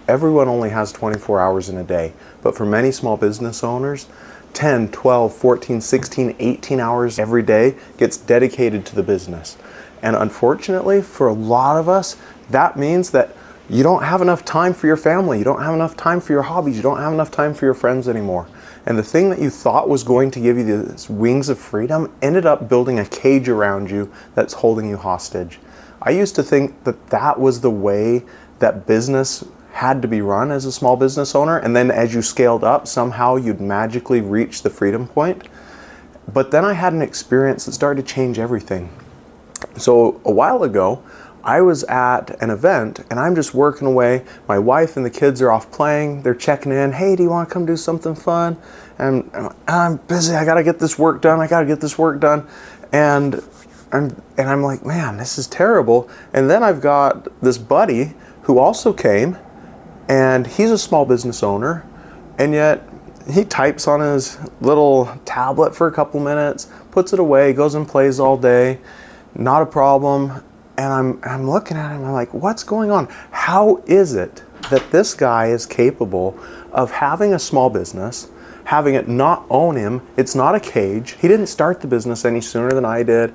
everyone only has 24 hours in a day, but for many small business owners, 10, 12, 14, 16, 18 hours every day gets dedicated to the business. And unfortunately, for a lot of us, that means that you don't have enough time for your family, you don't have enough time for your hobbies, you don't have enough time for your friends anymore. And the thing that you thought was going to give you these wings of freedom ended up building a cage around you that's holding you hostage. I used to think that that was the way that business had to be run as a small business owner, and then as you scaled up, somehow you'd magically reach the freedom point. But then I had an experience that started to change everything. So a while ago, I was at an event and I'm just working away. My wife and the kids are off playing. They're checking in. Hey, do you want to come do something fun? And I'm busy. I got to get this work done. And I'm like, man, this is terrible. And then I've got this buddy who also came, and he's a small business owner, and yet he types on his little tablet for a couple minutes, puts it away, goes and plays all day. Not a problem. And I'm looking at him, I'm like, what's going on? How is it that this guy is capable of having a small business, having it not own him? It's not a cage. He didn't start the business any sooner than I did.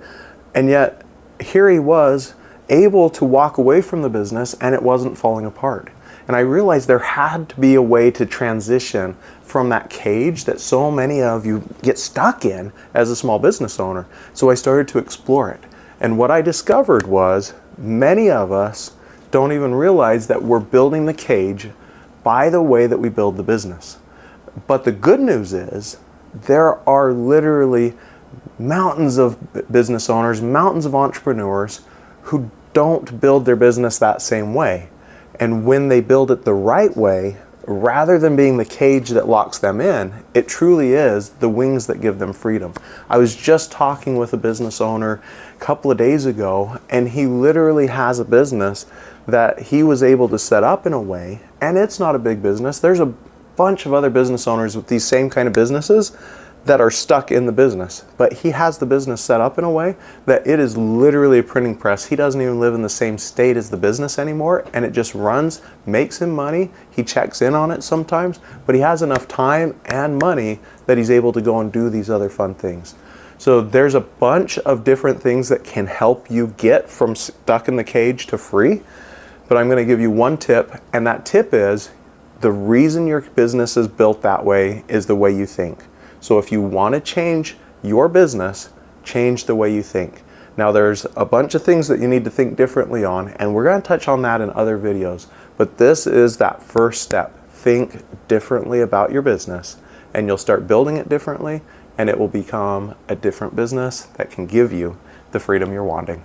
And yet here he was able to walk away from the business and it wasn't falling apart. And I realized there had to be a way to transition from that cage that so many of you get stuck in as a small business owner. So I started to explore it. And what I discovered was many of us don't even realize that we're building the cage by the way that we build the business. But the good news is there are literally mountains of business owners, mountains of entrepreneurs who don't build their business that same way. And when they build it the right way, rather than being the cage that locks them in, it truly is the wings that give them freedom. I was just talking with a business owner a couple of days ago, and he literally has a business that he was able to set up in a way, and it's not a big business. There's a bunch of other business owners with these same kind of businesses that are stuck in the business, but he has the business set up in a way that it is literally a printing press. He doesn't even live in the same state as the business anymore, and it just runs, makes him money. He checks in on it sometimes, but he has enough time and money that he's able to go and do these other fun things. So there's a bunch of different things that can help you get from stuck in the cage to free, but I'm going to give you one tip, and that tip is the reason your business is built that way is the way you think. So if you want to change your business, change the way you think. Now there's a bunch of things that you need to think differently on, and we're going to touch on that in other videos. But this is that first step. Think differently about your business, and you'll start building it differently, and it will become a different business that can give you the freedom you're wanting.